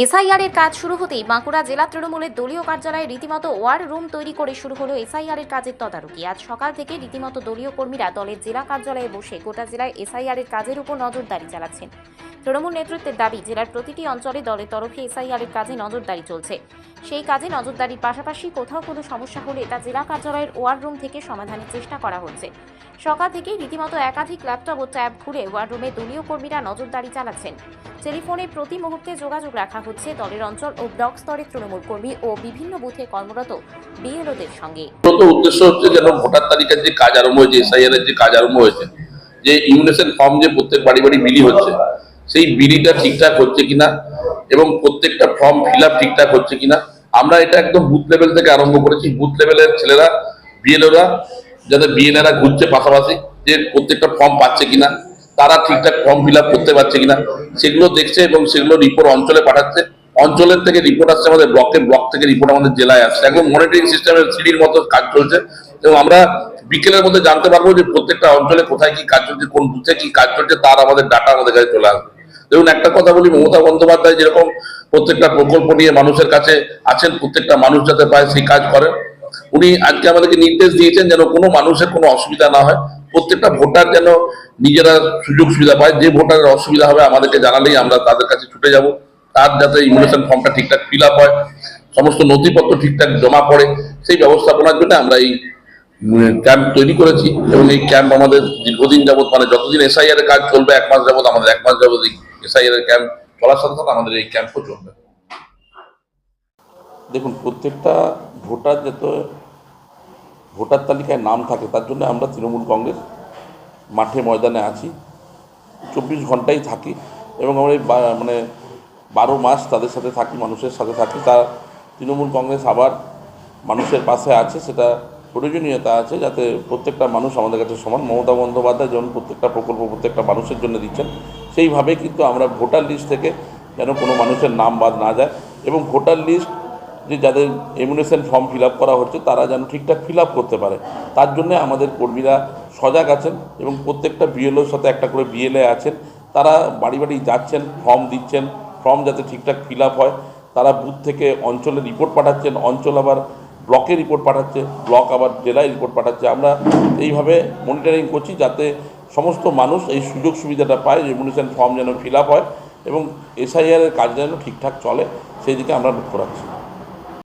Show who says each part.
Speaker 1: SIR এর কাজ শুরু হতেই বাঁকুড়া জেলা তৃণমূলের দলীয় কার্যালয়ে রীতিমতো ওয়ার রুম তৈরি করে শুরু হলো এসআইআর এর কাজের তদারকি। আজ সকাল থেকে রীতিমতো দলীয় কর্মীরা দলের জেলা কার্যালয়ে বসে গোটা জেলায় এসআইআর এর কাজের উপর নজরদারি চালাচ্ছেন। তৃণমূল নেতৃত্বের দাবি, জেলার প্রতিটি অঞ্চলে দলের তরফে এসআইআর এর কাজে নজরদারি চলছে। সেই কাজে নজরদারির পাশাপাশি কোথাও কোনো সমস্যা হলে তা জেলা কার্যালয়ের ওয়ার রুম থেকে সমাধানের চেষ্টা করা হচ্ছে। সকাল থেকেই রীতিমতো একাধিক ল্যাপটপ ও ট্যাব ঘুরে ওয়ার রুমে দলীয় কর্মীরা নজরদারি চালাচ্ছেন। টেলিফোনে প্রতি মুহূর্তে যোগাযোগ রাখা হচ্ছে দলের অঞ্চল ও ব্লক স্তরের তৃণমূল কর্মী ও বিভিন্ন বুথে কর্মরত বিএলওদের সঙ্গে।
Speaker 2: উদ্দেশ্য হচ্ছে যেন ভোটার তালিকার যে কাজ আরম্ভ হয়েছে, এসআইআর এর যে কাজ আরম্ভ হয়েছে, যে ইমিউনেশন ফর্ম যে প্রত্যেক বাড়ি বাড়ি বিলি হচ্ছে, সেই বিলিটা ঠিকঠাক হচ্ছে কিনা এবং প্রত্যেকটা ফর্ম ফিল আপ ঠিকঠাক হচ্ছে কিনা আমরা এটা একদম বুথ লেভেল থেকে আরম্ভ করেছি। বুথ লেভেলের ছেলেরা, বিএলওরা, যাদের বিএলএরা ঘুরছে পাশাপাশি, যে প্রত্যেকটা ফর্ম পাচ্ছে কিনা, তারা ঠিকঠাক ফর্ম ফিল আপ করতে পারছে কিনা সেগুলো দেখছে এবং সেগুলো রিপোর্ট অঞ্চলে পাঠাচ্ছে। অঞ্চলের থেকে রিপোর্ট আসছে আমাদের ব্লকে, ব্লক থেকে রিপোর্ট আমাদের জেলায় আসছে। একদম মনিটরিং সিস্টেমের সিডির মতো কাজ চলছে এবং আমরা বিকেলের মধ্যে জানতে পারবো যে প্রত্যেকটা অঞ্চলে কোথায় কি কাজ চলছে, কোন বুথে কি কাজ চলছে, তার আমাদের ডাটা আমাদের কাছে চলে আসবে। দেখুন, একটা কথা বলি, মমতা বন্দ্যোপাধ্যায় যেরকম প্রত্যেকটা প্রকল্প নিয়ে মানুষের কাছে আছেন, প্রত্যেকটা মানুষ যাতে পায় সেই কাজ করেন। উনি আজকে আমাদেরকে নির্দেশ দিয়েছেন যেন কোনো মানুষের কোনো অসুবিধা না হয়, প্রত্যেকটা ভোটার যেন নিজেরা সুযোগ সুবিধা পায়। যে ভোটারের অসুবিধা হবে আমাদেরকে জানালেই আমরা তাদের কাছে ছুটে যাব। তার যাতে ইমিউনেশন ফর্মটা ঠিকঠাক ফিল আপ হয়, সমস্ত নথিপত্র ঠিকঠাক জমা পড়ে, সেই ব্যবস্থাপনার জন্য আমরা এই ক্যাম্প তৈরি করেছি। এবং এই ক্যাম্প আমাদের দীর্ঘদিন যাবত, মানে যতদিন এসআইআর এর কাজ চলবে, 1 মাস যাবত, আমাদের 1 মাস যাবত এসআইআর এর ক্যাম্প চলার সাথে সাথে আমাদের এই ক্যাম্পও চলবে। দেখুন, প্রত্যেকটা ভোটার যাতে ভোটার তালিকায় নাম থাকে তার জন্য আমরা তৃণমূল কংগ্রেস মাঠে ময়দানে আছি, 24 ঘন্টাই থাকি এবং আমরা মানে 12 মাস তাদের সাথে থাকি, মানুষের সাথে থাকি। তা তৃণমূল কংগ্রেস আবার মানুষের পাশে আছে, সেটা প্রয়োজনীয়তা আছে যাতে প্রত্যেকটা মানুষ আমাদের কাছে সমান। মমতা বন্দ্যোপাধ্যায় যেমন প্রত্যেকটা প্রকল্প প্রত্যেকটা মানুষের জন্য দিচ্ছেন, সেইভাবে কিন্তু আমরা ভোটার লিস্ট থেকে যেন কোনো মানুষের নাম বাদ না যায় এবং ভোটার লিস্ট যে যাদের ইমিউনেশন ফর্ম ফিল আপ করা হচ্ছে তারা যেন ঠিকঠাক ফিল আপ করতে পারে, তার জন্য আমাদের কর্মীরা সজাগ আছেন এবং প্রত্যেকটা বিএলওর সাথে একটা করে বিএলএ আছেন। তারা বাড়ি বাড়ি যাচ্ছেন, ফর্ম দিচ্ছেন, ফর্ম যাতে ঠিকঠাক ফিল আপ হয়। তারা বুথ থেকে অঞ্চলে রিপোর্ট পাঠাচ্ছেন, অঞ্চল আবার ব্লকে রিপোর্ট পাঠাচ্ছে, ব্লক আবার জেলায় রিপোর্ট পাঠাচ্ছে। আমরা এইভাবে মনিটরিং করছি যাতে সমস্ত মানুষ এই সুযোগ সুবিধাটা পায়, ইমিউনেশন ফর্ম যেন ফিল আপ হয় এবং এসআইআর এর কাজ যেন ঠিকঠাক চলে, সেই দিকে আমরা লক্ষ্য রাখছি।